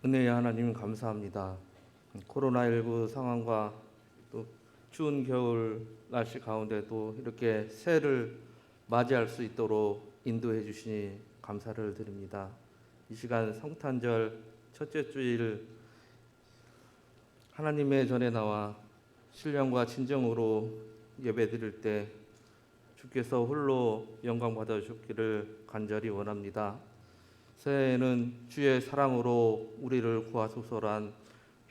은혜의 하나님 감사합니다. 코로나19 상황과 또 추운 겨울 날씨 가운데도 이렇게 새해를 맞이할 수 있도록 인도해 주시니 감사를 드립니다. 이 시간 성탄절 첫째 주일 하나님의 전에 나와 신령과 진정으로 예배 드릴 때 주께서 홀로 영광 받아 주시기를 간절히 원합니다. 새해에는 주의 사랑으로 우리를 구하소서란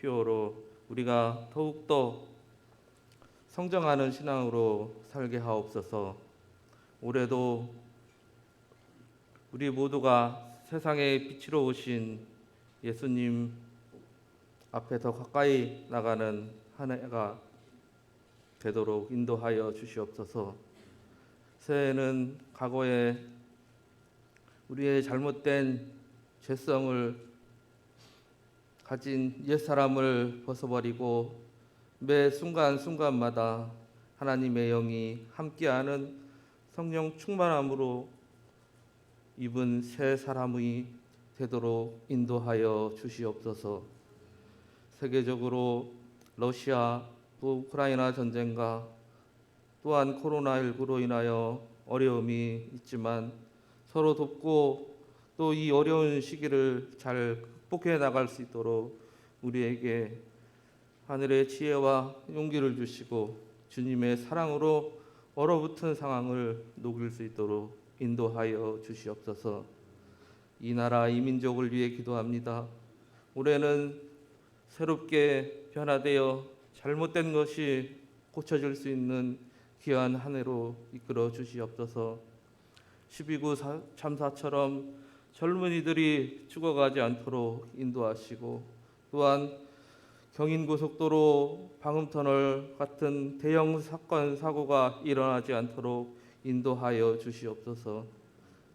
표어로 우리가 더욱더 성장하는 신앙으로 살게 하옵소서. 올해도 우리 모두가 세상의 빛으로 오신 예수님 앞에 더 가까이 나가는 한 해가 되도록 인도하여 주시옵소서. 새해에는 과거에 우리의 잘못된 죄성을 가진 옛사람을 벗어버리고 매 순간순간마다 하나님의 영이 함께하는 성령 충만함으로 입은 새 사람이 되도록 인도하여 주시옵소서. 세계적으로 러시아 또 우크라이나 전쟁과 또한 코로나19로 인하여 어려움이 있지만 서로 돕고 또 이 어려운 시기를 잘 극복해 나갈 수 있도록 우리에게 하늘의 지혜와 용기를 주시고 주님의 사랑으로 얼어붙은 상황을 녹일 수 있도록 인도하여 주시옵소서. 이 나라 이 민족을 위해 기도합니다. 올해는 새롭게 변화되어 잘못된 것이 고쳐질 수 있는 귀한 한 해로 이끌어 주시옵소서. 12구 참사처럼 젊은이들이 죽어가지 않도록 인도하시고 또한 경인고속도로 방음터널 같은 대형 사건 사고가 일어나지 않도록 인도하여 주시옵소서.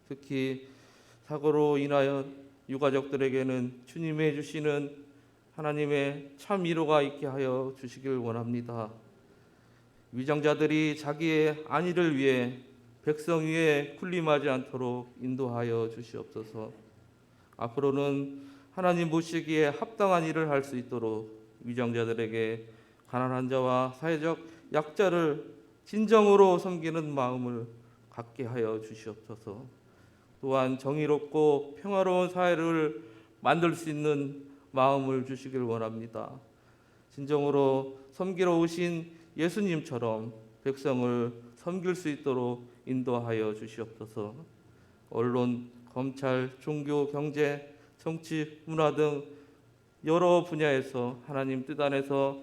특히 사고로 인하여 유가족들에게는 주님이 주시는 하나님의 참 위로가 있게 하여 주시길 원합니다. 위정자들이 자기의 안위를 위해 백성 위에 군림하지 않도록 인도하여 주시옵소서. 앞으로는 하나님 모시기에 합당한 일을 할 수 있도록 위정자들에게 가난한 자와 사회적 약자를 진정으로 섬기는 마음을 갖게 하여 주시옵소서. 또한 정의롭고 평화로운 사회를 만들 수 있는 마음을 주시길 원합니다. 진정으로 섬기러 오신 예수님처럼 백성을 섬길 수 있도록 인도하여 주시옵소서. 언론, 검찰, 종교, 경제, 정치, 문화 등 여러 분야에서 하나님 뜻 안에서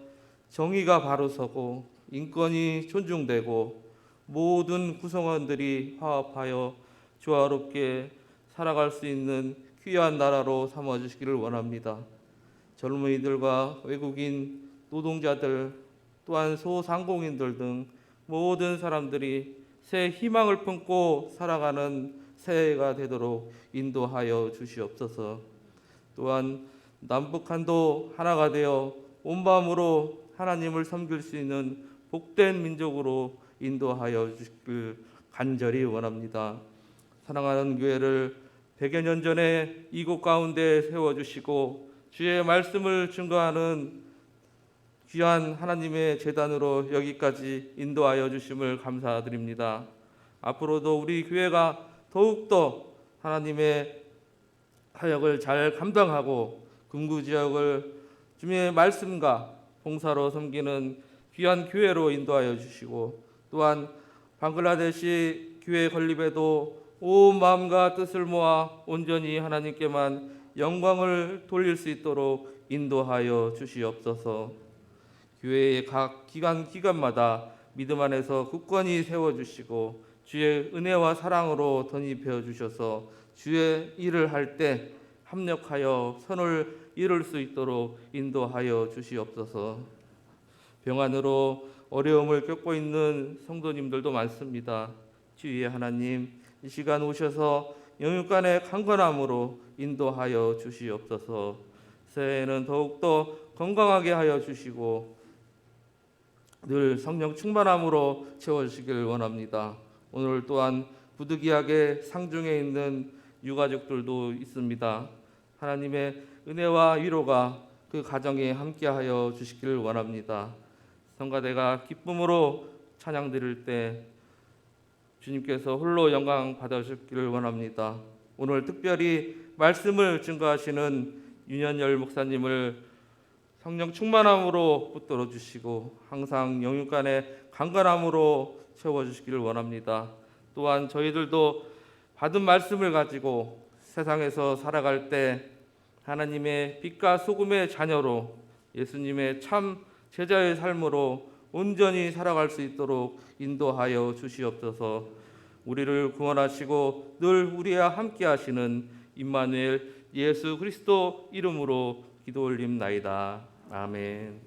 정의가 바로 서고 인권이 존중되고 모든 구성원들이 화합하여 조화롭게 살아갈 수 있는 귀한 나라로 삼아주시기를 원합니다. 젊은이들과 외국인, 노동자들, 또한 소상공인들 등 모든 사람들이 새 희망을 품고 살아가는 새해가 되도록 인도하여 주시옵소서. 또한 남북한도 하나가 되어 온 마음으로 하나님을 섬길 수 있는 복된 민족으로 인도하여 주시길 간절히 원합니다. 사랑하는 교회를 100여 년 전에 이곳 가운데 세워주시고 주의 말씀을 증거하는 귀한 하나님의 제단으로 여기까지 인도하여 주심을 감사드립니다. 앞으로도 우리 교회가 더욱더 하나님의 사역을 잘 감당하고 금구지역을 주님의 말씀과 봉사로 섬기는 귀한 교회로 인도하여 주시고 또한 방글라데시 교회 건립에도 온 마음과 뜻을 모아 온전히 하나님께만 영광을 돌릴 수 있도록 인도하여 주시옵소서. 교회의 각 기관마다 믿음 안에서 굳건히 세워주시고 주의 은혜와 사랑으로 덧입혀 주셔서 주의 일을 할 때 합력하여 선을 이룰 수 있도록 인도하여 주시옵소서. 병환으로 어려움을 겪고 있는 성도님들도 많습니다. 주의 하나님, 이 시간 오셔서 영육간의 강건함으로 인도하여 주시옵소서. 새해에는 더욱더 건강하게 하여 주시고 늘 성령 충만함으로 채워주시길 원합니다. 오늘 또한 부득이하게 상중에 있는 유가족들도 있습니다. 하나님의 은혜와 위로가 그 가정에 함께하여 주시기를 원합니다. 성가대가 기쁨으로 찬양 드릴 때 주님께서 홀로 영광 받으시기를 원합니다. 오늘 특별히 말씀을 증거하시는 윤현열 목사님을 성령 충만함으로 붙들어 주시고 항상 영육간의 강건함으로 채워주시기를 원합니다. 또한 저희들도 받은 말씀을 가지고 세상에서 살아갈 때 하나님의 빛과 소금의 자녀로 예수님의 참 제자의 삶으로 온전히 살아갈 수 있도록 인도하여 주시옵소서. 우리를 구원하시고 늘 우리와 함께 하시는 임마누엘 예수 그리스도 이름으로 기도 올림나이다. 아멘.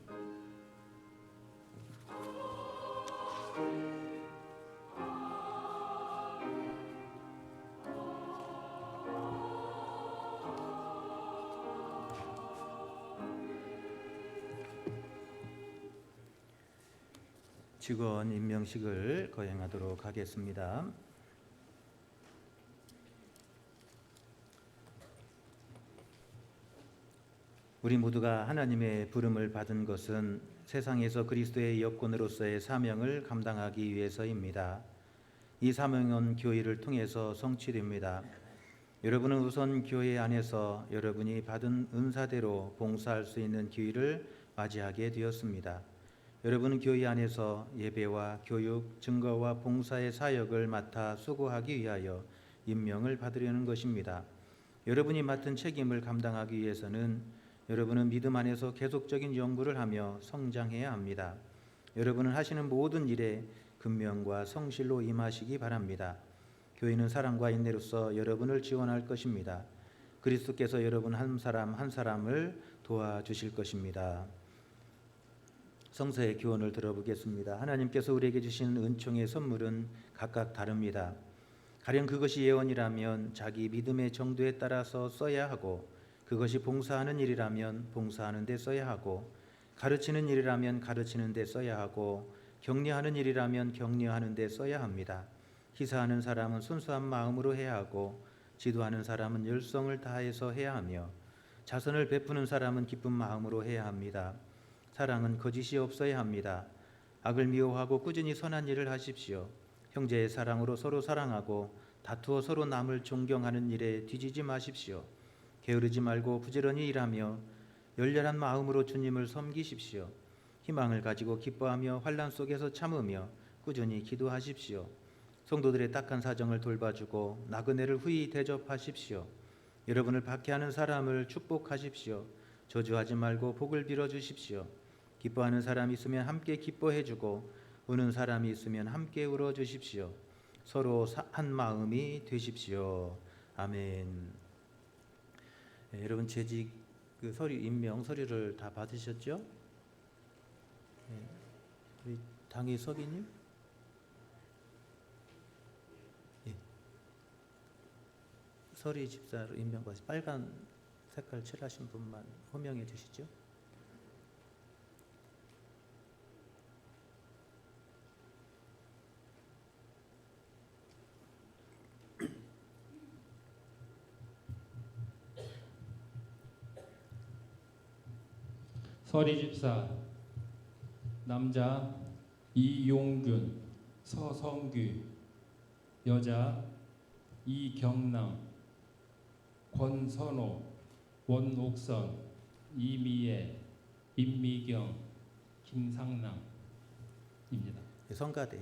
직원 임명식을 거행하도록 하겠습니다. 우리 모두가 하나님의 부름을 받은 것은 세상에서 그리스도의 여권으로서의 사명을 감당하기 위해서입니다. 이 사명은 교회를 통해서 성취됩니다. 여러분은 우선 교회 안에서 여러분이 받은 은사대로 봉사할 수 있는 기회를 맞이하게 되었습니다. 여러분은 교회 안에서 예배와 교육, 증거와 봉사의 사역을 맡아 수고하기 위하여 임명을 받으려는 것입니다. 여러분이 맡은 책임을 감당하기 위해서는 여러분은 믿음 안에서 계속적인 연구를 하며 성장해야 합니다. 여러분은 하시는 모든 일에 근면과 성실로 임하시기 바랍니다. 교회는 사랑과 인내로서 여러분을 지원할 것입니다. 그리스도께서 여러분 한 사람 한 사람을 도와주실 것입니다. 성서의 교훈을 들어보겠습니다. 하나님께서 우리에게 주신 은총의 선물은 각각 다릅니다. 가령 그것이 예언이라면 자기 믿음의 정도에 따라서 써야 하고, 그것이 봉사하는 일이라면 봉사하는 데 써야 하고, 가르치는 일이라면 가르치는 데 써야 하고, 격려하는 일이라면 격려하는 데 써야 합니다. 희사하는 사람은 순수한 마음으로 해야 하고, 지도하는 사람은 열성을 다해서 해야 하며, 자선을 베푸는 사람은 기쁜 마음으로 해야 합니다. 사랑은 거짓이 없어야 합니다. 악을 미워하고 꾸준히 선한 일을 하십시오. 형제의 사랑으로 서로 사랑하고 다투어 서로 남을 존경하는 일에 뒤지지 마십시오. 게으르지 말고 부지런히 일하며 열렬한 마음으로 주님을 섬기십시오. 희망을 가지고 기뻐하며 환난 속에서 참으며 꾸준히 기도하십시오. 성도들의 딱한 사정을 돌봐주고 나그네를 후히 대접하십시오. 여러분을 박해하는 사람을 축복하십시오. 저주하지 말고 복을 빌어주십시오. 기뻐하는 사람이 있으면 함께 기뻐해주고 우는 사람이 있으면 함께 울어주십시오. 서로 한 마음이 되십시오. 아멘. 네, 여러분 재직 서류 임명 서류를 다 받으셨죠? 네, 우리 당의 서기님? 예. 서리 집사로 임명받으신 빨간 색깔 칠하신 분만 호명해 주시죠. 서리 집사 남자 이용균, 서성규, 여자 이경남, 권선호, 원옥선, 이미애, 임미경, 김상남입니다. 성가대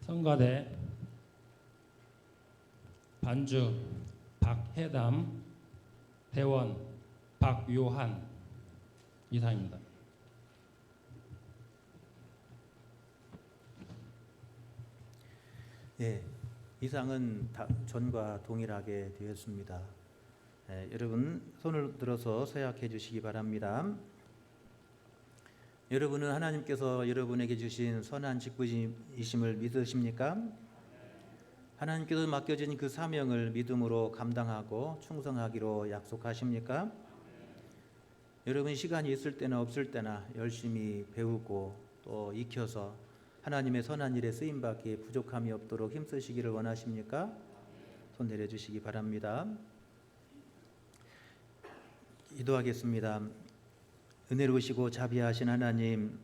성가대 반주 박해담, 대원 박요한 이상입니다. 예, 이상은 전과 동일하게 되었습니다. 여러분 손을 들어서 서약해 주시기 바랍니다. 여러분은 하나님께서 여러분에게 주신 선한 직분이심을 믿으십니까? 하나님께서 맡겨진 그 사명을 믿음으로 감당하고 충성하기로 약속하십니까? 여러분 시간이 있을 때나 없을 때나 열심히 배우고 또 익혀서 하나님의 선한 일에 쓰임받기에 부족함이 없도록 힘쓰시기를 원하십니까? 손 내려주시기 바랍니다. 기도하겠습니다. 은혜로우시고 자비하신 하나님,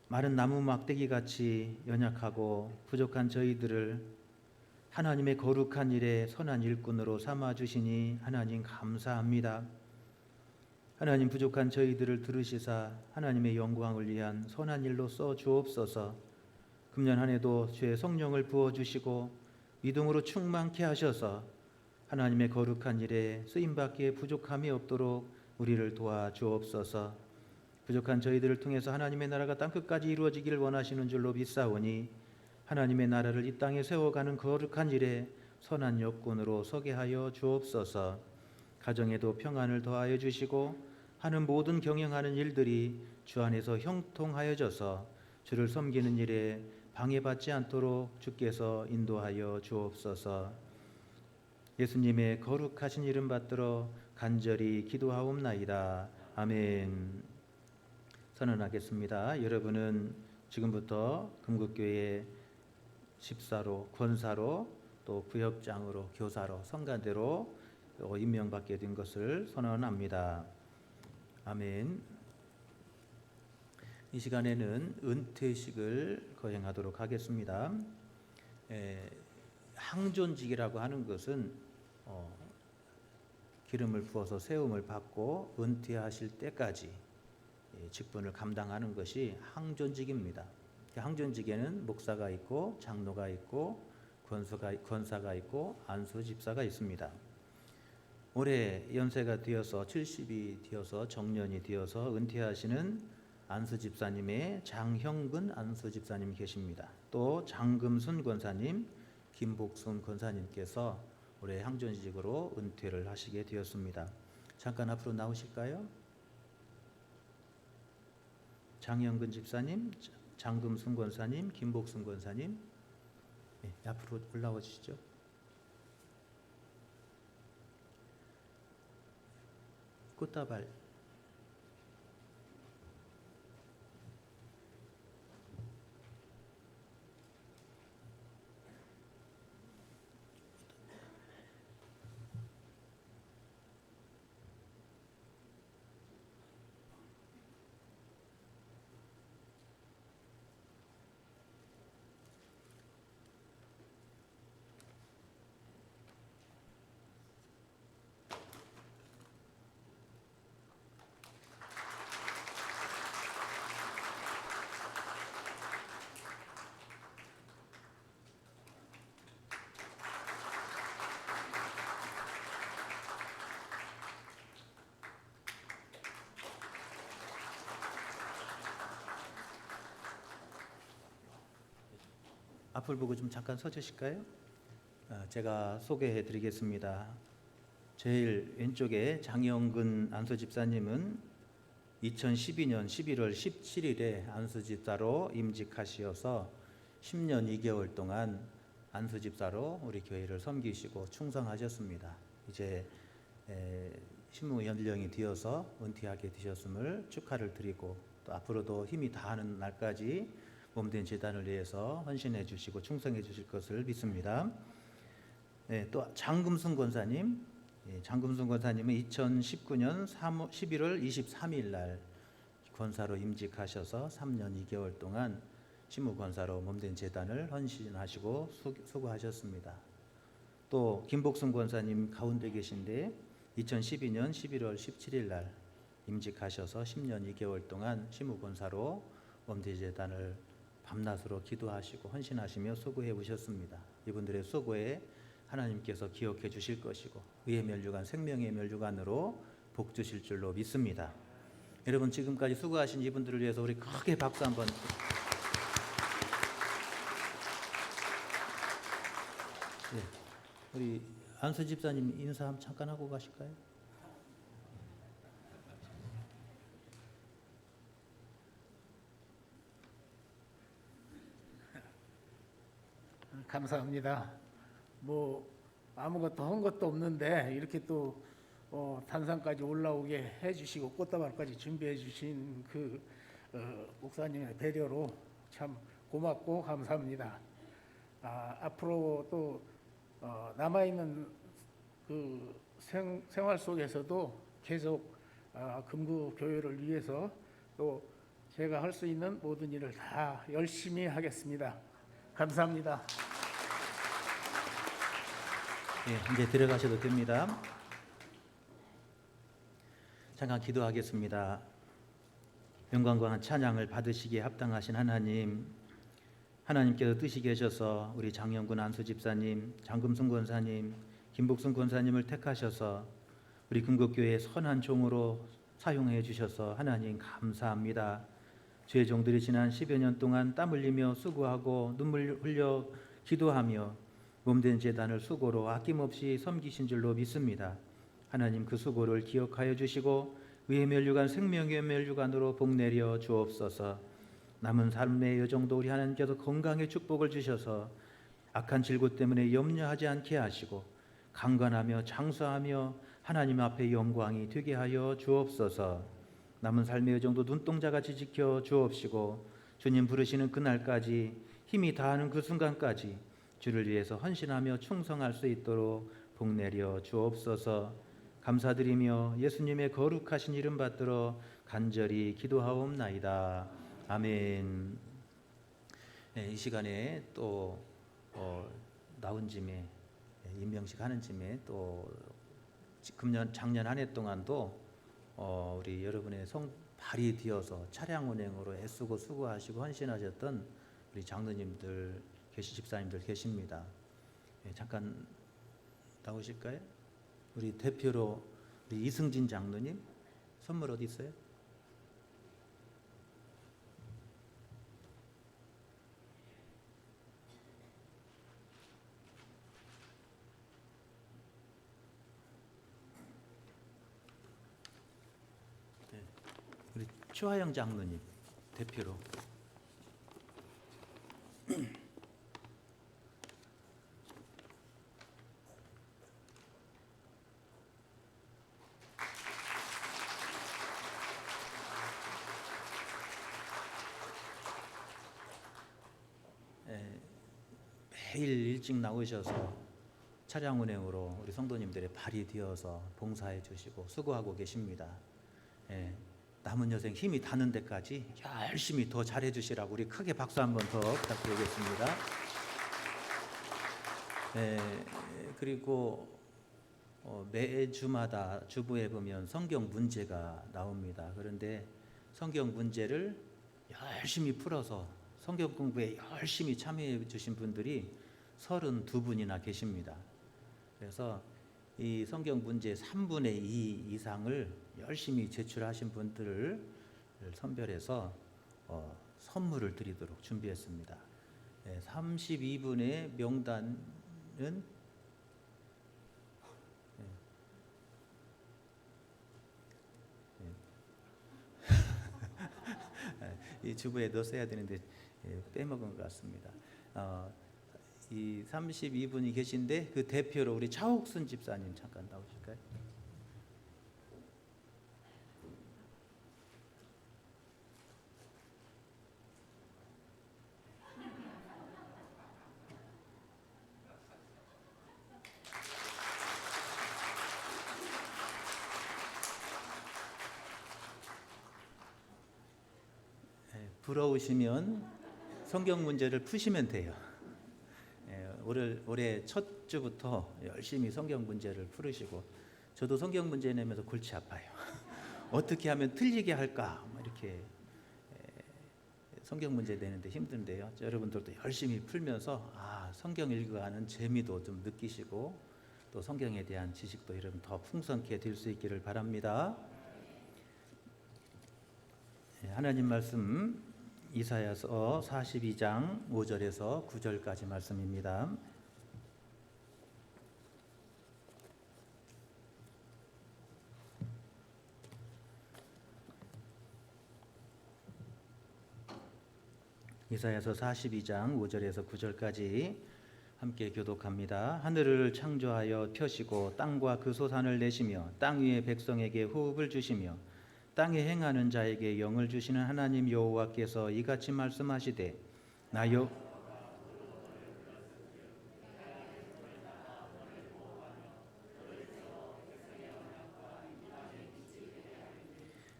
마른 나무 막대기 같이 연약하고 부족한 저희들을 하나님의 거룩한 일에 선한 일꾼으로 삼아 주시니 하나님 감사합니다. 하나님 부족한 저희들을 들으시사 하나님의 영광을 위한 선한 일로 써 주옵소서. 금년 한 해도 주의 성령을 부어 주시고 믿음으로 충만케 하셔서 하나님의 거룩한 일에 쓰임 받기에 부족함이 없도록 우리를 도와 주옵소서. 부족한 저희들을 통해서 하나님의 나라가 땅 끝까지 이루어지기를 원하시는 줄로 믿사오니 하나님의 나라를 이 땅에 세워가는 거룩한 일에 선한 여건으로 서게 하여 주옵소서. 가정에도 평안을 더하여 주시고 하는 모든 경영하는 일들이 주 안에서 형통하여져서 주를 섬기는 일에 방해받지 않도록 주께서 인도하여 주옵소서. 예수님의 거룩하신 이름 받들어 간절히 기도하옵나이다. 아멘. 선언하겠습니다. 여러분은 지금부터 금국교회 집사로, 권사로, 또 구역장으로, 교사로, 성가대로 임명받게 된 것을 선언합니다. 아멘. 이 시간에는 은퇴식을 거행하도록 하겠습니다. 항존직이라고 하는 것은 기름을 부어서 세움을 받고 은퇴하실 때까지 직분을 감당하는 것이 항존직입니다. 항존직에는 목사가 있고 장로가 있고 권사가 있고 안수집사가 있습니다. 올해 연세가 되어서 70이 되어서 정년이 되어서 은퇴하시는 안수집사님의 장형근 안수집사님 계십니다. 또 장금순 권사님, 김복순 권사님께서 올해 항존직으로 은퇴를 하시게 되었습니다. 잠깐 앞으로 나오실까요? 장형근 집사님, 장금순 권사님, 김복순 권사님, 네, 앞으로 올라와 주시죠. 꽃다발. 앞을 보고 좀 잠깐 서 주실까요? 제가 소개해 드리겠습니다. 제일 왼쪽에 장영근 안수집사님은 2012년 11월 17일에 안수집사로 임직하시어서 10년 2개월 동안 안수집사로 우리 교회를 섬기시고 충성하셨습니다. 이제 신무 연령이 되어서 은퇴하게 되셨음을 축하를 드리고 또 앞으로도 힘이 다하는 날까지 몸된 재단을 위해서 헌신해 주시고 충성해 주실 것을 믿습니다. 네, 또 장금순 권사님, 장금순 권사님은 2019년 11월 23일 날 권사로 임직하셔서 3년 2개월 동안 신무 권사로 몸된 재단을 헌신하시고 수고하셨습니다. 또 김복순 권사님 가운데 계신데 2012년 11월 17일 날 임직하셔서 10년 2개월 동안 신무 권사로 몸된 재단을 밤낮으로 기도하시고 헌신하시며 수고해 오셨습니다. 이분들의 수고에 하나님께서 기억해 주실 것이고 의의 면류관, 생명의 면류관으로 복 주실 줄로 믿습니다. 여러분 지금까지 수고하신 이분들을 위해서 우리 크게 박수 한번. 네, 우리 안수 집사님 인사 잠깐 하고 가실까요? 감사합니다. 뭐 아무것도 한 것도 없는데 이렇게 또 단상까지 올라오게 해주시고 꽃다발까지 준비해 주신 그 목사님의 배려로 참 고맙고 감사합니다. 앞으로 또 남아있는 그 생활 속에서도 계속 금구 교회를 위해서 또 제가 할 수 있는 모든 일을 다 열심히 하겠습니다. 감사합니다. 예, 이제 들어가셔도 됩니다. 잠깐 기도하겠습니다. 영광과 찬양을 받으시기에 합당하신 하나님, 하나님께서 뜻이 계셔서 우리 장영근 안수 집사님, 장금순 권사님, 김복순 권사님을 택하셔서 우리 금곡교회의 선한 종으로 사용해 주셔서 하나님 감사합니다. 주의 종들이 지난 10여 년 동안 땀 흘리며 수고하고 눈물 흘려 기도하며 몸된 재단을 수고로 아낌없이 섬기신 줄로 믿습니다. 하나님 그 수고를 기억하여 주시고 의의 멸류관 생명의 멸류관으로 복내려 주옵소서. 남은 삶의 여정도 우리 하나님께서 건강의 축복을 주셔서 악한 질고 때문에 염려하지 않게 하시고 강건하며 장수하며 하나님 앞에 영광이 되게 하여 주옵소서. 남은 삶의 여정도 눈동자같이 지켜 주옵시고 주님 부르시는 그날까지 힘이 다하는 그 순간까지 주를 위해서 헌신하며 충성할 수 있도록 복내려 주옵소서. 감사드리며 예수님의 거룩하신 이름 받들어 간절히 기도하옵나이다. 아멘. 이 시간에 또 나온 짐에 임명식 하는 짐에 또 작년 한 해 동안도 우리 여러분의 발이 되어서 차량 운행으로 애쓰고 수고하시고 헌신하셨던 우리 장로님들 집사님들 계십니다. 잠깐 나오실까요? 우리 대표로 우리 이승진 장로님 선물 어디 있어요? 우리 최화영 장로님 대표로. 매일 일찍 나오셔서 차량 운행으로 우리 성도님들의 발이 되어서 봉사해 주시고 수고하고 계십니다. 남은 여생 힘이 닿는 데까지 열심히 더 잘해 주시라고 우리 크게 박수 한번 더 부탁드리겠습니다. 그리고 매주마다 주부에 보면 성경 문제가 나옵니다. 그런데 성경 문제를 열심히 풀어서 성경 공부에 열심히 참여해 주신 분들이 32분이나 계십니다. 그래서 이 성경 문제 3분의 2 이상을 열심히 제출하신 분들을 선별해서 선물을 드리도록 준비했습니다. 32분의 명단은 이 주부에 넣어야 되는데 빼먹은 것 같습니다. 이 32분이 계신데 그 대표로 우리 차옥순 집사님 잠깐 나오실까요? 부러우시면 성경 문제를 푸시면 돼요. 올해 첫 주부터 열심히 성경 문제를 풀으시고 저도 성경 문제 내면서 골치 아파요. 어떻게 하면 틀리게 할까 이렇게 성경 문제 내는데 힘든데요. 여러분들도 열심히 풀면서 성경 읽어가는 재미도 좀 느끼시고 또 성경에 대한 지식도 여러분 더 풍성케 될 수 있기를 바랍니다. 하나님 말씀 이사야서 42장 5절에서 9절까지 말씀입니다. 이사야서 42장 5절에서 9절까지 함께 교독합니다. 하늘을 창조하여 펴시고 땅과 그 소산을 내시며 땅 위의 백성에게 호흡을 주시며 땅에 행하는 자에게 영을 주시는 하나님 여호와께서 이같이 말씀하시되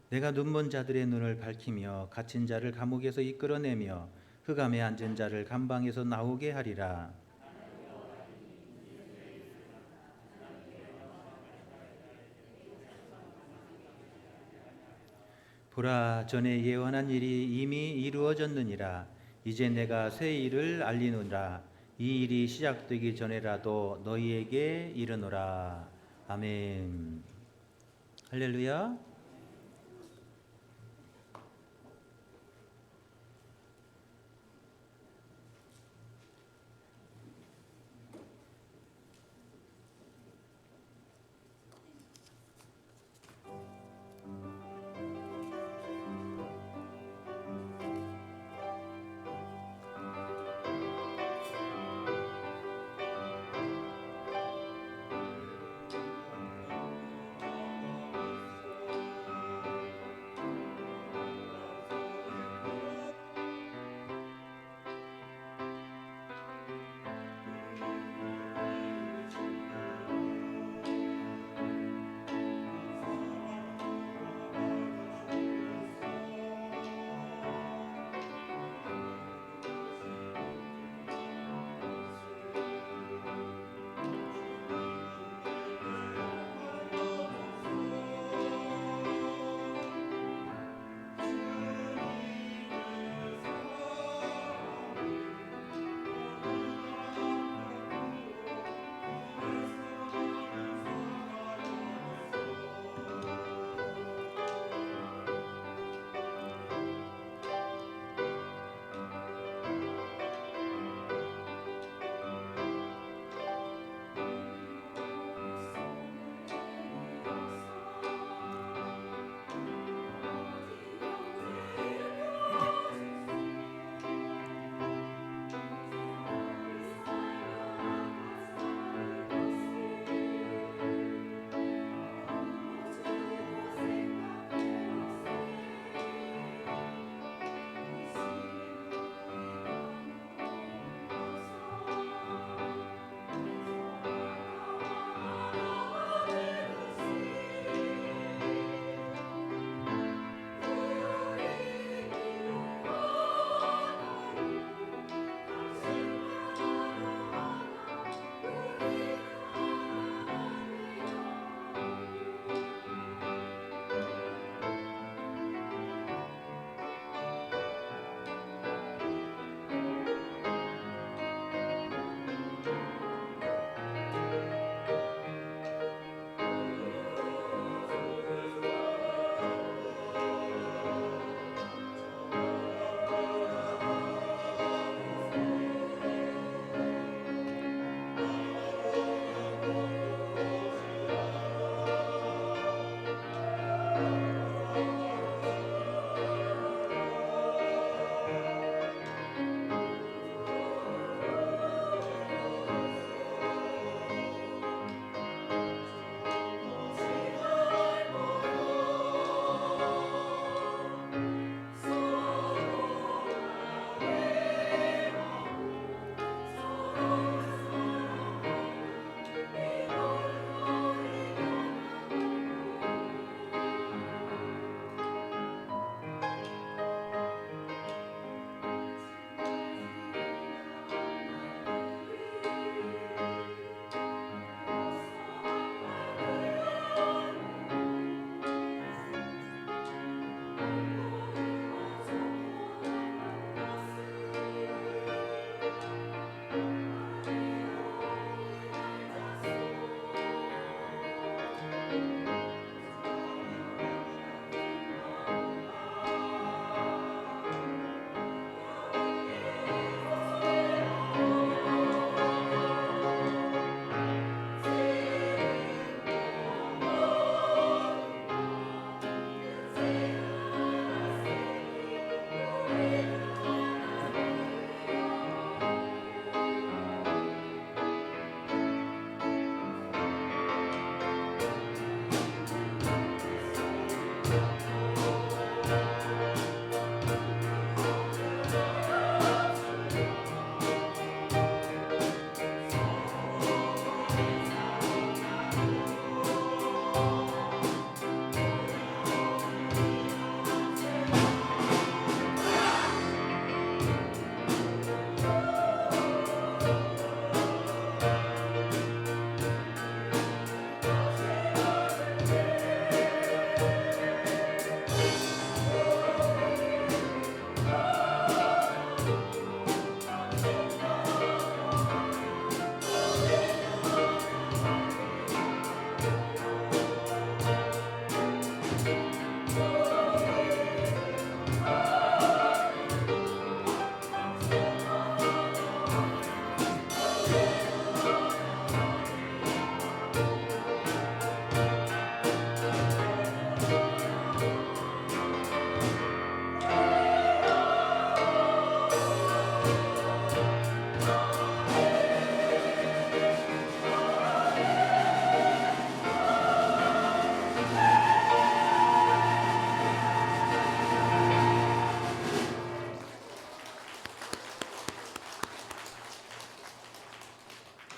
내가 눈먼 자들의 눈을 밝히며 갇힌 자를 감옥에서 이끌어내며 흑암에 앉은 자를 감방에서 나오게 하리라. 보라, 전에 예언한 일이 이미 이루어졌느니라. 이제 내가 새 일을 알리노라. 이 일이 시작되기 전에라도 너희에게 이르노라. 아멘. 할렐루야.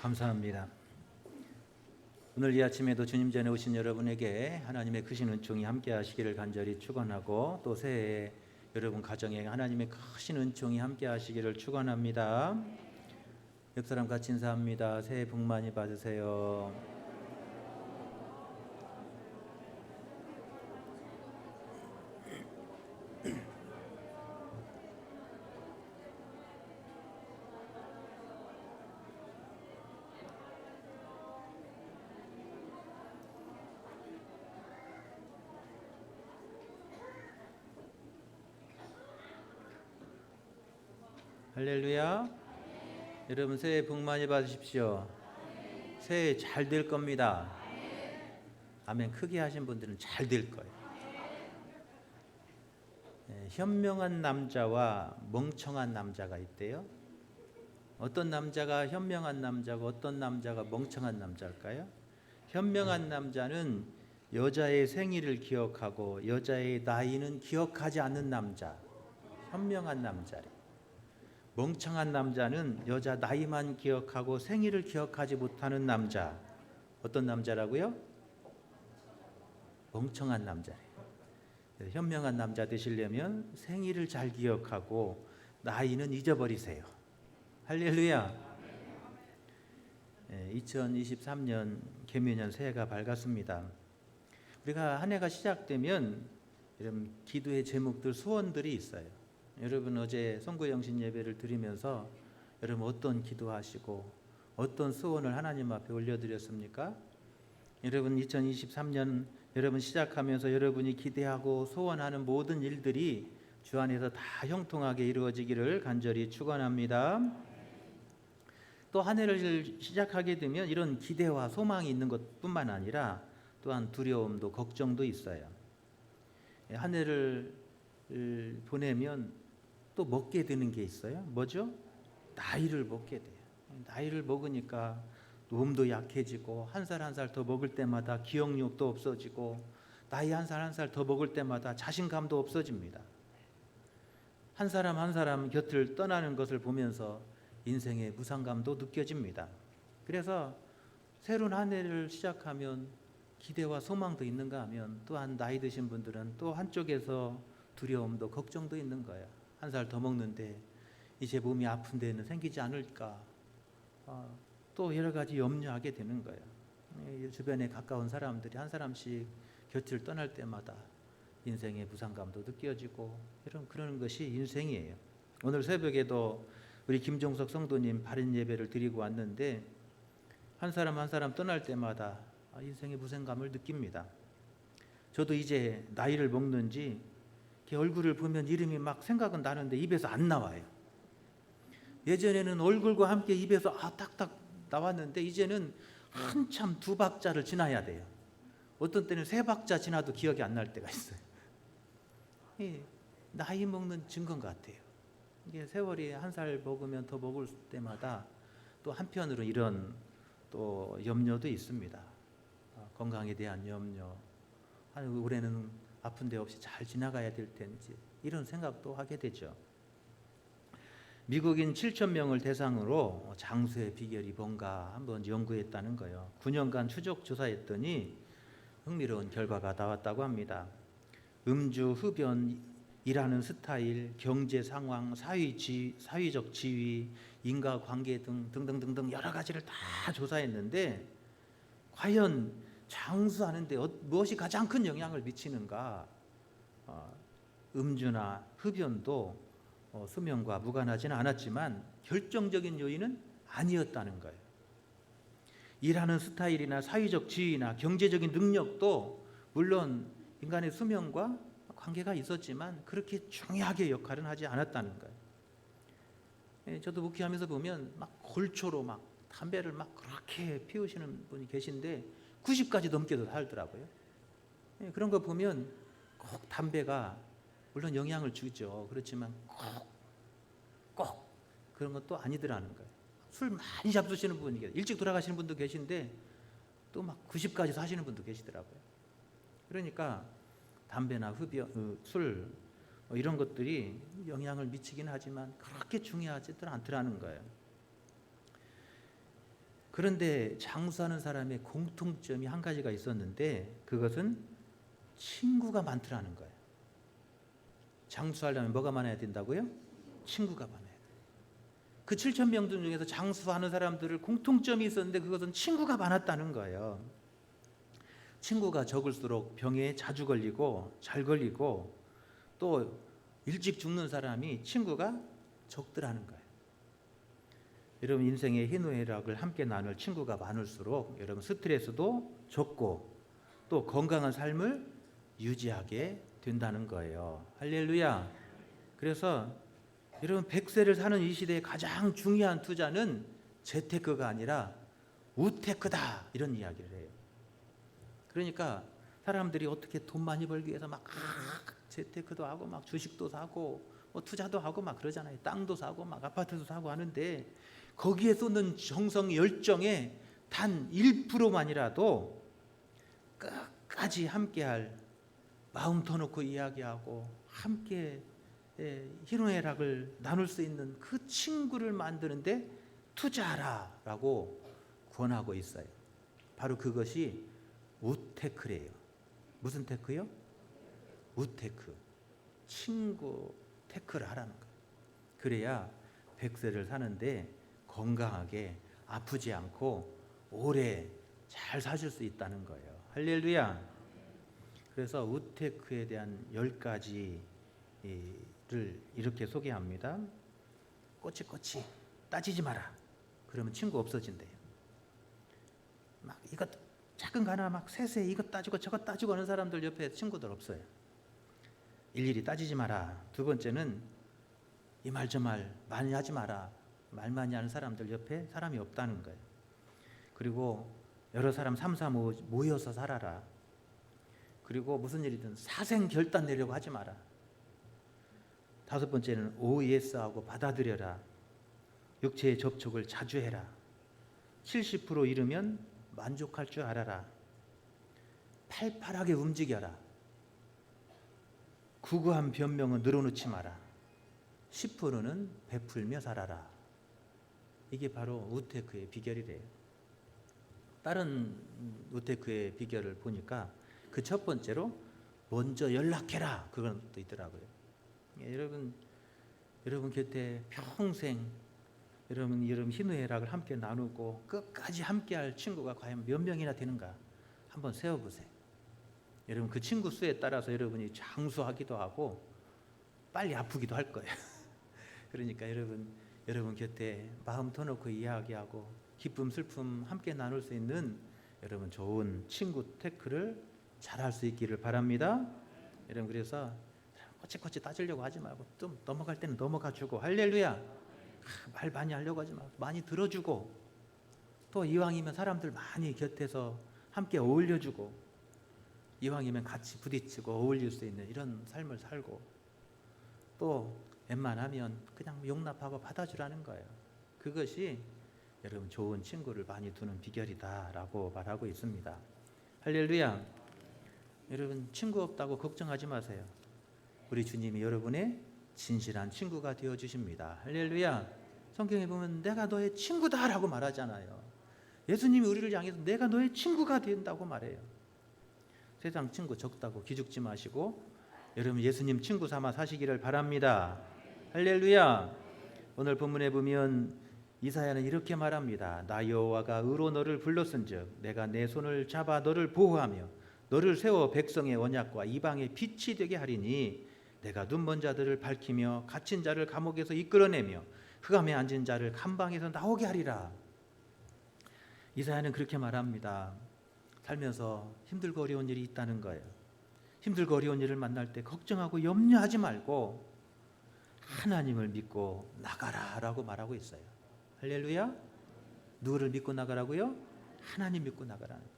감사합니다. 오늘 이 아침에도 주님 전에 오신 여러분에게 하나님의 크신 은총이 함께 하시기를 간절히 축원하고 또 새해에 여러분 가정에 하나님의 크신 은총이 함께 하시기를 축원합니다. 옆 사람 같이 인사합니다. 새해 복 많이 받으세요. 할렐루야. 여러분 새해 복 많이 받으십시오. 새해 잘 될 겁니다. 아멘. 크게 하신 분들은 잘 될 거예요. 현명한 남자와 멍청한 남자가 있대요. 어떤 남자가 현명한 남자고 어떤 남자가 멍청한 남자일까요? 현명한 남자는 여자의 생일을 기억하고 여자의 나이는 기억하지 않는 남자. 현명한 남자래. 멍청한 남자는 여자 나이만 기억하고 생일을 기억하지 못하는 남자. 어떤 남자라고요? 멍청한 남자래. 현명한 남자 되시려면 생일을 잘 기억하고 나이는 잊어버리세요. 할렐루야. 2023년 개묘년 새해가 밝았습니다. 우리가 한 해가 시작되면 여러분 기도의 제목들 소원들이 있어요. 여러분 어제 성구영신 예배를 드리면서 여러분 어떤 기도하시고 어떤 소원을 하나님 앞에 올려드렸습니까? 여러분 2023년 여러분 시작하면서 여러분이 기대하고 소원하는 모든 일들이 주 안에서 다 형통하게 이루어지기를 간절히 축원합니다. 또 한 해를 시작하게 되면 이런 기대와 소망이 있는 것뿐만 아니라 또한 두려움도 걱정도 있어요. 한 해를 보내면 또 먹게 되는 게 있어요. 뭐죠? 나이를 먹게 돼요. 나이를 먹으니까 몸도 약해지고 한 살 한 살 더 먹을 때마다 기억력도 없어지고 나이 한 살 한 살 더 먹을 때마다 자신감도 없어집니다. 한 사람 한 사람 곁을 떠나는 것을 보면서 인생의 무상감도 느껴집니다. 그래서 새로운 한 해를 시작하면 기대와 소망도 있는가 하면 또한 나이 드신 분들은 또 한쪽에서 두려움도 걱정도 있는 거예요. 한 살 더 먹는데 이제 몸이 아픈 데는 생기지 않을까, 또 여러 가지 염려하게 되는 거예요. 주변에 가까운 사람들이 한 사람씩 곁을 떠날 때마다 인생의 무상감도 느껴지고 그런 것이 인생이에요. 오늘 새벽에도 우리 김종석 성도님 발인 예배를 드리고 왔는데 한 사람 한 사람 떠날 때마다 인생의 무상감을 느낍니다. 저도 이제 나이를 먹는지 얼굴을 보면 이름이 막 생각은 나는데 입에서 안 나와요. 예전에는 얼굴과 함께 입에서 딱딱 나왔는데 이제는 한참 2박자를 지나야 돼요. 어떤 때는 3박자 지나도 기억이 안 날 때가 있어요. 나이 먹는 증거인 것 같아요. 이게 세월이 한 살 먹으면 더 먹을 때마다 또 한편으로 이런 또 염려도 있습니다. 건강에 대한 염려. 올해는 아픈 데 없이 잘 지나가야 될 텐지 이런 생각도 하게 되죠. 미국인 7,000명을 대상으로 장수의 비결이 뭔가 한번 연구했다는 거예요. 9년간 추적 조사했더니 흥미로운 결과가 나왔다고 합니다. 음주, 흡연, 일하는 스타일, 경제 상황, 사회적 지위, 인과관계 등등등등 여러 가지를 다 조사했는데 과연 장수하는데 무엇이 가장 큰 영향을 미치는가? 음주나 흡연도 수명과 무관하지는 않았지만 결정적인 요인은 아니었다는 거예요. 일하는 스타일이나 사회적 지위나 경제적인 능력도 물론 인간의 수명과 관계가 있었지만 그렇게 중요하게 역할은 하지 않았다는 거예요. 저도 목회하면서 보면 막 골초로 막 담배를 막 그렇게 피우시는 분이 계신데 90까지 넘게도 살더라고요. 그런 거 보면 꼭 담배가 물론 영향을 주죠. 그렇지만 꼭 그런 것도 아니더라는 거예요. 술 많이 잡수시는 분이 계세요. 일찍 돌아가시는 분도 계신데 또 막 90까지 사시는 분도 계시더라고요. 그러니까 담배나 흡연, 술 이런 것들이 영향을 미치긴 하지만 그렇게 중요하지도 않더라는 거예요. 그런데 장수하는 사람의 공통점이 한 가지가 있었는데 그것은 친구가 많더라는 거예요. 장수하려면 뭐가 많아야 된다고요? 친구가 많아야 돼요. 그 7,000명 중에서 장수하는 사람들을 공통점이 있었는데 그것은 친구가 많았다는 거예요. 친구가 적을수록 병에 자주 걸리고 잘 걸리고 또 일찍 죽는 사람이 친구가 적더라는 거예요. 여러분 인생의 희노애락을 함께 나눌 친구가 많을수록 여러분 스트레스도 적고 또 건강한 삶을 유지하게 된다는 거예요. 할렐루야. 그래서 여러분 100세를 사는 이 시대에 가장 중요한 투자는 재테크가 아니라 우테크다 이런 이야기를 해요. 그러니까 사람들이 어떻게 돈 많이 벌기 위해서 막 재테크도 하고 막 주식도 사고 뭐 투자도 하고 막 그러잖아요. 땅도 사고 막 아파트도 사고 하는데 거기에 쏟는 정성 열정에 단 1%만이라도 끝까지 함께할 마음 터놓고 이야기하고 함께 희노애락을 나눌 수 있는 그 친구를 만드는데 투자하라라고 권하고 있어요. 바로 그것이 우테크래요. 무슨 테크요? 우테크. 친구 테크를 하라는 거예요. 그래야 100세를 사는데 건강하게 아프지 않고 오래 잘 사실 수 있다는 거예요. 할렐루야. 그래서 우테크에 대한 10가지를 이렇게 소개합니다. 꼬치꼬치 따지지 마라. 그러면 친구 없어진대요. 막 이것 작은 거 하나 막 세세 이것 따지고 저것 따지고 하는 사람들 옆에 친구들 없어요. 일일이 따지지 마라. 두 번째는 이 말 저 말 많이 하지 마라. 말 많이 하는 사람들 옆에 사람이 없다는 거예요. 그리고 여러 사람 삼사 모여서 살아라. 그리고 무슨 일이든 사생 결단 내려고 하지 마라. 다섯 번째는 OES하고 받아들여라. 육체의 접촉을 자주 해라. 70% 이르면 만족할 줄 알아라. 팔팔하게 움직여라. 구구한 변명은 늘어놓지 마라. 10%는 베풀며 살아라. 이게 바로 우테크의 비결이래요. 다른 우테크의 비결을 보니까 그 첫 번째로 먼저 연락해라. 그건 또 있더라고요. 여러분 곁에 평생 여러분 희노애락을 함께 나누고 끝까지 함께할 친구가 과연 몇 명이나 되는가 한번 세어보세요. 여러분 그 친구 수에 따라서 여러분이 장수하기도 하고 빨리 아프기도 할 거예요. 그러니까 여러분 곁에 마음 터놓고 이야기하고 기쁨 슬픔 함께 나눌 수 있는 여러분 좋은 친구 테크를 잘할 수 있기를 바랍니다. 여러분 그래서 꼬치꼬치 따지려고 하지 말고 좀 넘어갈 때는 넘어가주고 할렐루야. 말 많이 하려고 하지 말고 많이 들어주고 또 이왕이면 사람들 많이 곁에서 함께 어울려주고 이왕이면 같이 부딪히고 어울릴 수 있는 이런 삶을 살고 또 웬만하면 그냥 용납하고 받아주라는 거예요. 그것이 여러분 좋은 친구를 많이 두는 비결이다라고 말하고 있습니다. 할렐루야. 여러분 친구 없다고 걱정하지 마세요. 우리 주님이 여러분의 진실한 친구가 되어주십니다. 할렐루야. 성경에 보면 내가 너의 친구다라고 말하잖아요. 예수님이 우리를 향해서 내가 너의 친구가 된다고 말해요. 세상 친구 적다고 기죽지 마시고 여러분 예수님 친구 삼아 사시기를 바랍니다. 할렐루야. 오늘 본문에 보면 이사야는 이렇게 말합니다. 나 여호와가 의로 너를 불렀은즉 내가 내 손을 잡아 너를 보호하며 너를 세워 백성의 언약과 이방의 빛이 되게 하리니 내가 눈먼 자들을 밝히며 갇힌 자를 감옥에서 이끌어내며 흑암에 앉은 자를 감방에서 나오게 하리라. 이사야는 그렇게 말합니다. 살면서 힘들고 어려운 일이 있다는 거예요. 힘들고 어려운 일을 만날 때 걱정하고 염려하지 말고 하나님을 믿고 나가라라고 말하고 있어요. 할렐루야. 누구를 믿고 나가라고요? 하나님 믿고 나가라는 거예요.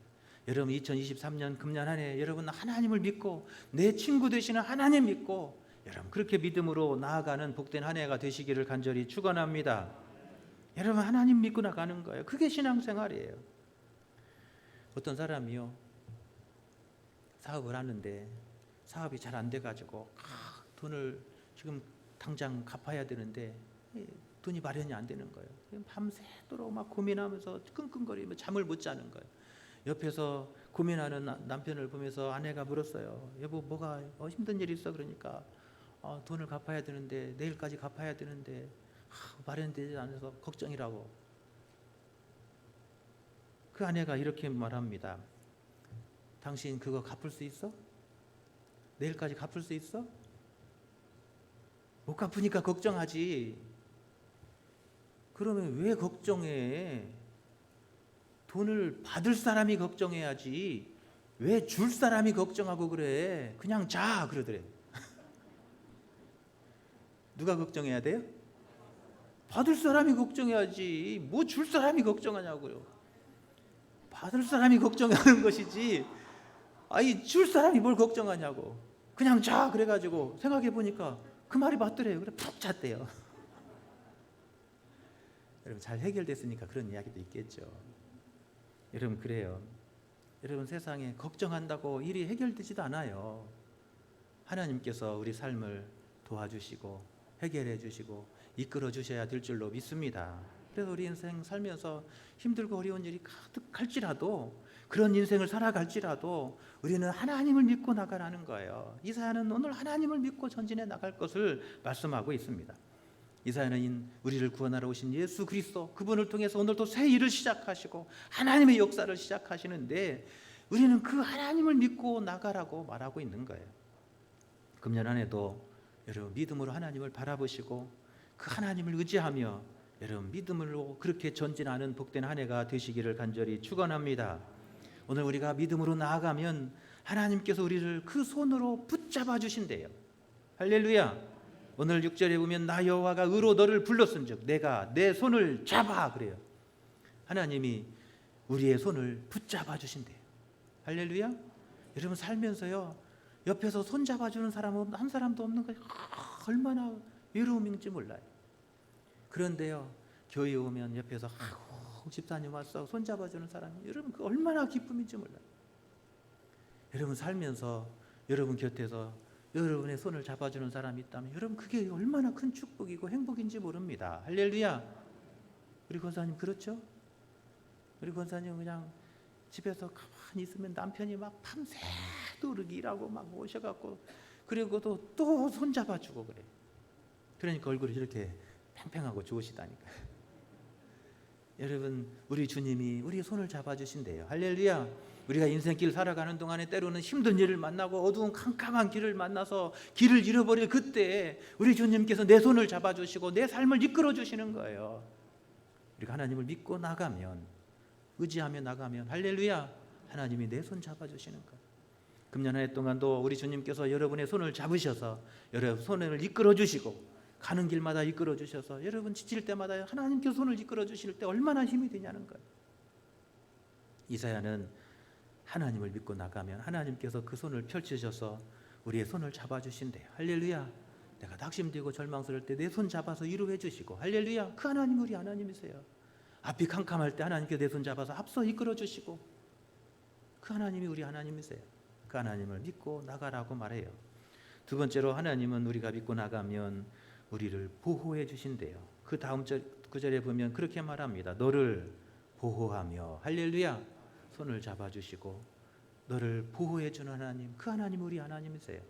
여러분 2023년 금년 한 해 여러분 하나님을 믿고 내 친구 되시는 하나님 믿고 여러분 그렇게 믿음으로 나아가는 복된 한 해가 되시기를 간절히 축원합니다. 여러분 하나님 믿고 나가는 거예요. 그게 신앙생활이에요. 어떤 사람이요 사업을 하는데 사업이 잘 안 돼가지고 돈을 지금 당장 갚아야 되는데 돈이 마련이 안 되는 거예요. 밤새도록 막 고민하면서 끙끙거리며 잠을 못 자는 거예요. 옆에서 고민하는 남편을 보면서 아내가 물었어요. 여보, 뭐가 힘든 일 있어? 그러니까 돈을 갚아야 되는데, 내일까지 갚아야 되는데 마련되지 않아서 걱정이라고. 그 아내가 이렇게 말합니다. 당신 그거 갚을 수 있어? 내일까지 갚을 수 있어? 못 갚으니까 걱정하지. 그러면 왜 걱정해? 돈을 받을 사람이 걱정해야지. 왜 줄 사람이 걱정하고 그래? 그냥 자 그러더래. 누가 걱정해야 돼요? 받을 사람이 걱정해야지. 뭐 줄 사람이 걱정하냐고요. 받을 사람이 걱정하는 것이지. 아니 줄 사람이 뭘 걱정하냐고. 그냥 자 그래가지고 생각해 보니까 그 말이 맞더래요. 그래 푹 잤대요. 여러분 잘 해결됐으니까 그런 이야기도 있겠죠. 여러분 그래요. 여러분 세상에 걱정한다고 일이 해결되지도 않아요. 하나님께서 우리 삶을 도와주시고 해결해 주시고 이끌어 주셔야 될 줄로 믿습니다. 그래서 우리 인생 살면서 힘들고 어려운 일이 가득할지라도, 그런 인생을 살아갈지라도 우리는 하나님을 믿고 나가라는 거예요. 이사야는 오늘 하나님을 믿고 전진해 나갈 것을 말씀하고 있습니다. 이사야는 우리를 구원하러 오신 예수 그리스도, 그분을 통해서 오늘도 새 일을 시작하시고 하나님의 역사를 시작하시는데, 우리는 그 하나님을 믿고 나가라고 말하고 있는 거예요. 금년 한 해도 여러분 믿음으로 하나님을 바라보시고 그 하나님을 의지하며 여러분 믿음으로 그렇게 전진하는 복된 한 해가 되시기를 간절히 축원합니다. 오늘 우리가 믿음으로 나아가면 하나님께서 우리를 그 손으로 붙잡아 주신대요. 할렐루야. 오늘 6절에 보면 나 여호와가 의로 너를 불렀은즉 내가 내 손을 잡아 그래요. 하나님이 우리의 손을 붙잡아 주신대요. 할렐루야. 여러분 살면서요 옆에서 손 잡아주는 사람은 한 사람도 없는 거예요. 얼마나 외로움인지 몰라요. 그런데요 교회에 오면 옆에서 집사님 왔어 손 잡아주는 사람이, 여러분 그 얼마나 기쁨인지 몰라요. 여러분 살면서 여러분 곁에서 여러분의 손을 잡아주는 사람이 있다면 여러분 그게 얼마나 큰 축복이고 행복인지 모릅니다. 할렐루야. 우리 권사님 그렇죠? 우리 권사님 그냥 집에서 가만히 있으면 남편이 막 밤새도록 일하고 막 오셔갖고 그리고 또 손 잡아주고 그래. 그러니까 얼굴이 이렇게 팽팽하고 좋으시다니까. 여러분 우리 주님이 우리 손을 잡아주신대요. 할렐루야. 우리가 인생길 살아가는 동안에 때로는 힘든 일을 만나고 어두운 캄캄한 길을 만나서 길을 잃어버릴 그때 우리 주님께서 내 손을 잡아주시고 내 삶을 이끌어주시는 거예요. 우리가 하나님을 믿고 나가면, 의지하며 나가면 할렐루야 하나님이 내 손 잡아주시는 거예요. 금년 한 해 동안도 우리 주님께서 여러분의 손을 잡으셔서 여러분 손을 이끌어주시고 가는 길마다 이끌어주셔서 여러분 지칠 때마다 하나님께서 손을 이끌어주실 때 얼마나 힘이 되냐는 거예요. 이사야는 하나님을 믿고 나가면 하나님께서 그 손을 펼치셔서 우리의 손을 잡아주신대요. 할렐루야. 내가 낙심되고 절망스러울 때 내 손 잡아서 위로해 주시고 할렐루야. 그 하나님 우리 하나님이세요. 앞이 캄캄할 때 하나님께 내 손 잡아서 앞서 이끌어 주시고 그 하나님이 우리 하나님이세요. 그 하나님을 믿고 나가라고 말해요. 두 번째로 하나님은 우리가 믿고 나가면 우리를 보호해 주신대요. 그 다음 구절에 보면 그렇게 말합니다. 너를 보호하며 할렐루야. 손을 잡아주시고 너를 보호해 주는 하나님, 그 하나님 우리 하나님이세요.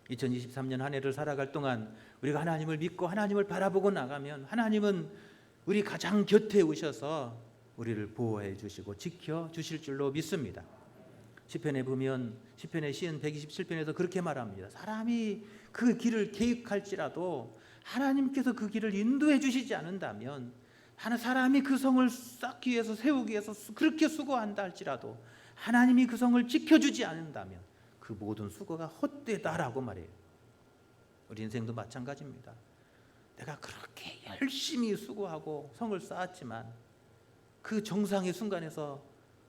2023년 한 해를 살아갈 동안 우리가 하나님을 믿고 하나님을 바라보고 나가면 하나님은 우리 가장 곁에 오셔서 우리를 보호해 주시고 지켜 주실 줄로 믿습니다. 시편에 보면 시편의 시인 127편에서 그렇게 말합니다. 사람이 그 길을 계획할지라도 하나님께서 그 길을 인도해 주시지 않는다면, 사람이 그 성을 쌓기 위해서 세우기 위해서 그렇게 수고한다 할지라도 하나님이 그 성을 지켜주지 않는다면 그 모든 수고가 헛되다라고 말해요. 우리 인생도 마찬가지입니다. 내가 그렇게 열심히 수고하고 성을 쌓았지만 그 정상의 순간에서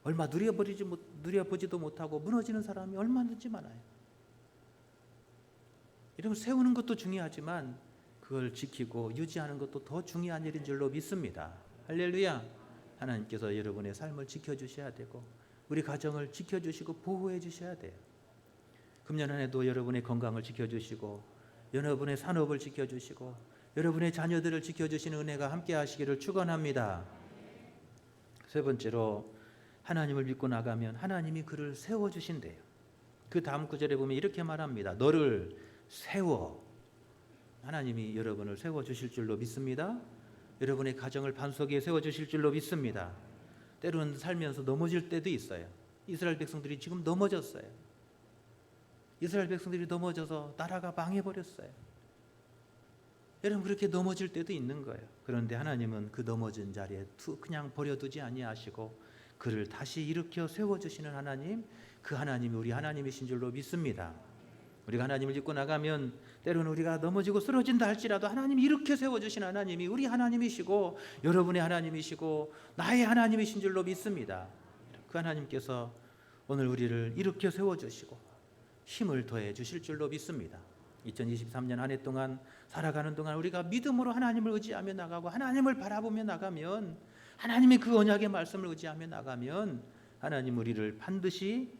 얼마 누려보지도 못하고 무너지는 사람이 얼마든지 많아요. 이러면 세우는 것도 중요하지만 그걸 지키고 유지하는 것도 더 중요한 일인 줄로 믿습니다. 할렐루야. 하나님께서 여러분의 삶을 지켜주셔야 되고 우리 가정을 지켜주시고 보호해 주셔야 돼요. 금년 한 해도 여러분의 건강을 지켜주시고 여러분의 산업을 지켜주시고 여러분의 자녀들을 지켜주시는 은혜가 함께 하시기를 축원합니다. 세 번째로 하나님을 믿고 나가면 하나님이 그를 세워주신대요. 그 다음 구절에 보면 이렇게 말합니다. 너를 세워. 하나님이 여러분을 세워주실 줄로 믿습니다. 여러분의 가정을 반석 위에 세워주실 줄로 믿습니다. 때로는 살면서 넘어질 때도 있어요. 이스라엘 백성들이 지금 넘어졌어요. 이스라엘 백성들이 넘어져서 나라가 망해버렸어요. 여러분 그렇게 넘어질 때도 있는 거예요. 그런데 하나님은 그 넘어진 자리에 그냥 버려두지 아니하시고 그를 다시 일으켜 세워주시는 하나님, 그 하나님이 우리 하나님이신 줄로 믿습니다. 우리가 하나님을 믿고 나가면 때로는 우리가 넘어지고 쓰러진다 할지라도 하나님이 일으켜 세워주신 하나님이 우리 하나님이시고 여러분의 하나님이시고 나의 하나님이신 줄로 믿습니다. 그 하나님께서 오늘 우리를 일으켜 세워주시고 힘을 더해 주실 줄로 믿습니다. 2023년 한 해 동안 살아가는 동안 우리가 믿음으로 하나님을 의지하며 나가고 하나님을 바라보며 나가면 하나님의 그 언약의 말씀을 의지하며 나가면 하나님 우리를 반드시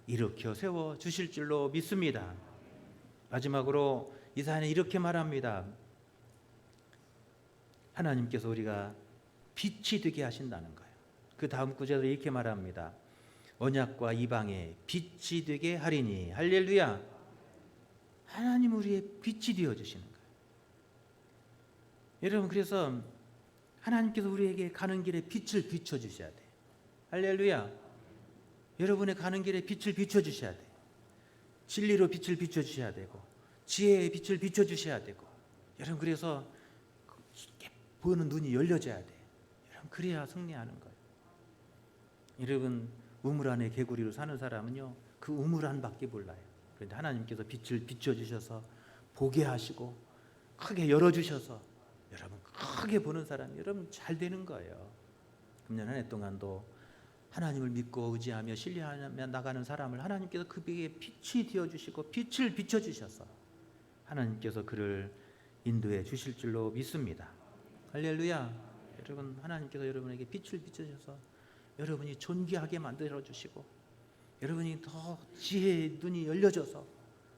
일으켜 세워 주실 줄로 믿습니다. 마지막으로 이사야는 이렇게 말합니다. 하나님께서 우리가 빛이 되게 하신다는 거예요. 그 다음 구절에 이렇게 말합니다. 언약과 이방에 빛이 되게 하리니. 할렐루야. 하나님 우리의 빛이 되어 주시는 거예요. 여러분 그래서 하나님께서 우리에게 가는 길에 빛을 비춰 주셔야 돼요. 할렐루야. 여러분의 가는 길에 빛을 비춰 주셔야 돼요. 진리로 빛을 비춰 주셔야 되고 지혜의 빛을 비춰 주셔야 되고 여러분 그래서 보는 눈이 열려져야 돼요. 여러분 그래야 승리하는 거예요. 여러분 우물 안에 개구리로 사는 사람은요 그 우물 안밖에 몰라요. 그런데 하나님께서 빛을 비춰 주셔서 보게 하시고 크게 열어 주셔서 여러분 크게 보는 사람이 여러분 잘 되는 거예요. 금년 한 해 동안도 하나님을 믿고 의지하며 신뢰하며 나가는 사람을 하나님께서 그에게 빛이 되어 주시고 빛을 비춰 주셔서 하나님께서 그를 인도해 주실 줄로 믿습니다. 할렐루야. 여러분 하나님께서 여러분에게 빛을 비춰 주셔서 여러분이 존귀하게 만들어 주시고 여러분이 더 지혜의 눈이 열려져서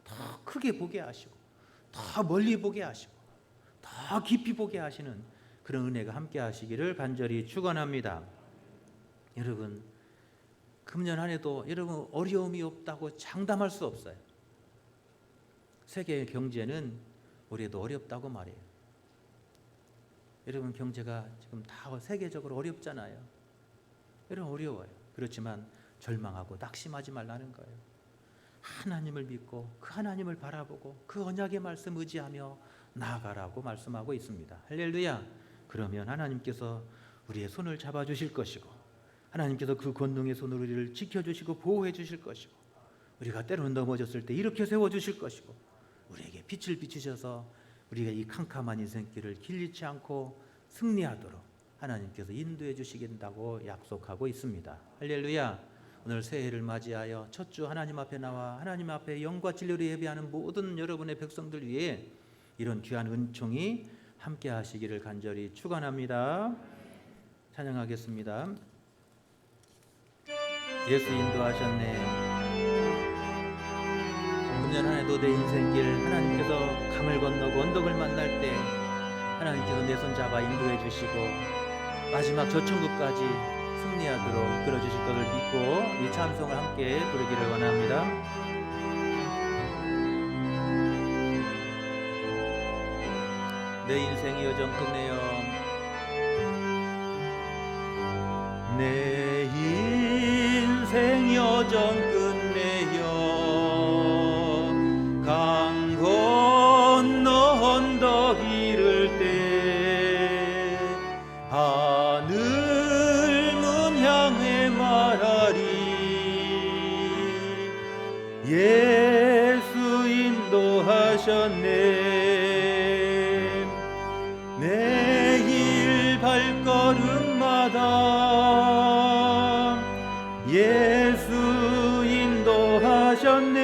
더 크게 보게 하시고 더 멀리 보게 하시고 더 깊이 보게 하시는 그런 은혜가 함께 하시기를 간절히 축원합니다. 여러분 금년 한 해도 여러분 어려움이 없다고 장담할 수 없어요. 세계 경제는 올해도 어렵다고 말해요. 여러분 경제가 지금 다 세계적으로 어렵잖아요. 여러분 어려워요. 그렇지만 절망하고 낙심하지 말라는 거예요. 하나님을 믿고 그 하나님을 바라보고 그 언약의 말씀 의지하며 나아가라고 말씀하고 있습니다. 할렐루야. 그러면 하나님께서 우리의 손을 잡아주실 것이고 하나님께서 그 권능의 손으로 우리를 지켜주시고 보호해 주실 것이고 우리가 때로는 넘어졌을 때 일으켜 세워주실 것이고 우리에게 빛을 비추셔서 우리가 이 캄캄한 인생길을 길리지 않고 승리하도록 하나님께서 인도해 주시겠다고 약속하고 있습니다. 할렐루야. 오늘 새해를 맞이하여 첫 주 하나님 앞에 나와 하나님 앞에 영과 진리로 예배하는 모든 여러분의 백성들 위해 이런 귀한 은총이 함께 하시기를 간절히 축원합니다. 찬양하겠습니다. 예수 인도하셨네. 금년 한 해도 내 인생길 하나님께서 강을 건너고 언덕을 만날 때 하나님께서 내 손 잡아 인도해 주시고 마지막 저 천국까지 승리하도록 이끌어 주실 것을 믿고 이 찬송을 함께 부르기를 원합니다. 내 인생이 여정 끝내요. 내 인생 여정 끝내요. 강 건너 언덕 이를 때 하늘 문 향해 말하리. 예수 인도하셨네. 매일 발걸음마다 예수 인도하셨네.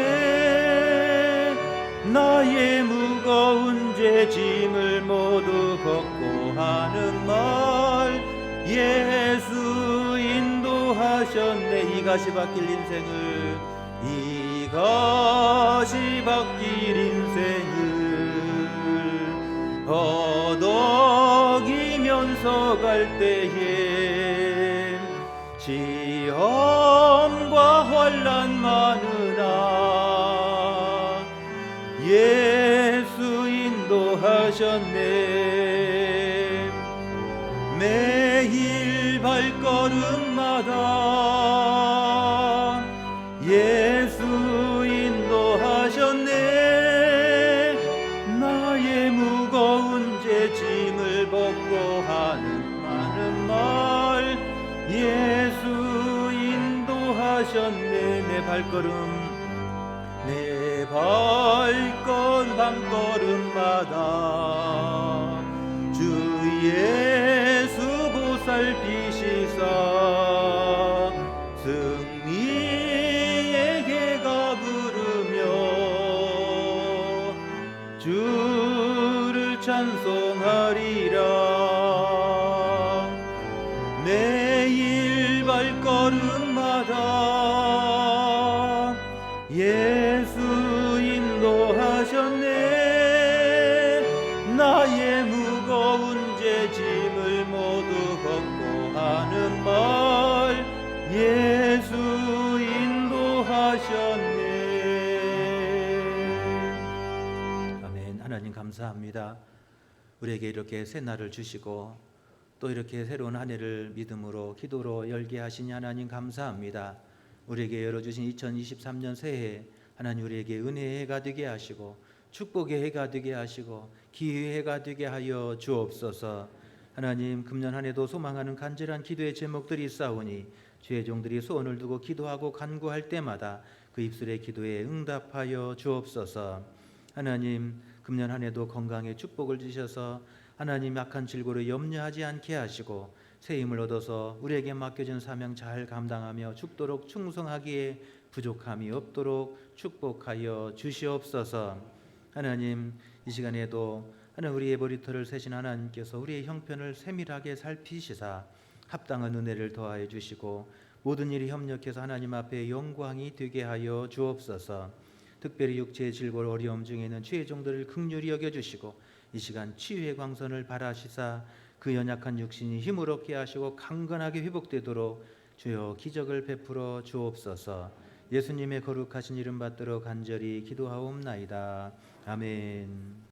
나의 무거운 죄 짐을 모두 걷고 하는 말 예수 인도하셨네. 이것이 바뀔 인생을 이것이 바뀔 인생을 허덕이면서 갈 때에 시험과 환난 많으나 예수 인도하셨네. 매일 발걸음마다 예수 인도하셨네. 나의 무거운 죄짐을 벗고 하는 많은 말 예수 인도하셨네. 내 발걸음 밤걸음마다 주 예수 보살피시사 승리의 개가 부르며 주를 찬송하리라. 매일 발걸음마다 예수 인도하셨네. 나의 무거운 죄짐을 모두 벗고 하는 말 예수 인도하셨네. 아멘. 하나님 감사합니다. 우리에게 이렇게 새 날을 주시고 또 이렇게 새로운 한 해를 믿음으로 기도로 열게 하시니 하나님 감사합니다. 우리에게 열어주신 2023년 새해 하나님 우리에게 은혜의 해가 되게 하시고 축복의 해가 되게 하시고 기회의 해가 되게 하여 주옵소서. 하나님 금년 한 해도 소망하는 간절한 기도의 제목들이 있사오니 주의 종들이 소원을 두고 기도하고 간구할 때마다 그 입술의 기도에 응답하여 주옵소서. 하나님 금년 한 해도 건강에 축복을 주셔서 하나님 악한 질고를 염려하지 않게 하시고 새 힘을 얻어서 우리에게 맡겨진 사명 잘 감당하며 죽도록 충성하기에 부족함이 없도록 축복하여 주시옵소서. 하나님 이 시간에도 하나님 우리의 머리털을 세신 하나님께서 우리의 형편을 세밀하게 살피시사 합당한 은혜를 더하여 주시고 모든 일이 협력해서 하나님 앞에 영광이 되게 하여 주옵소서. 특별히 육체의 질고를 어려움 중에 있는 주의 종들을 긍휼히 여겨주시고 이 시간 치유의 광선을 발하시사 그 연약한 육신이 힘을 얻게 하시고 강건하게 회복되도록 주여 기적을 베풀어 주옵소서. 예수님의 거룩하신 이름 받들어 간절히 기도하옵나이다. 아멘.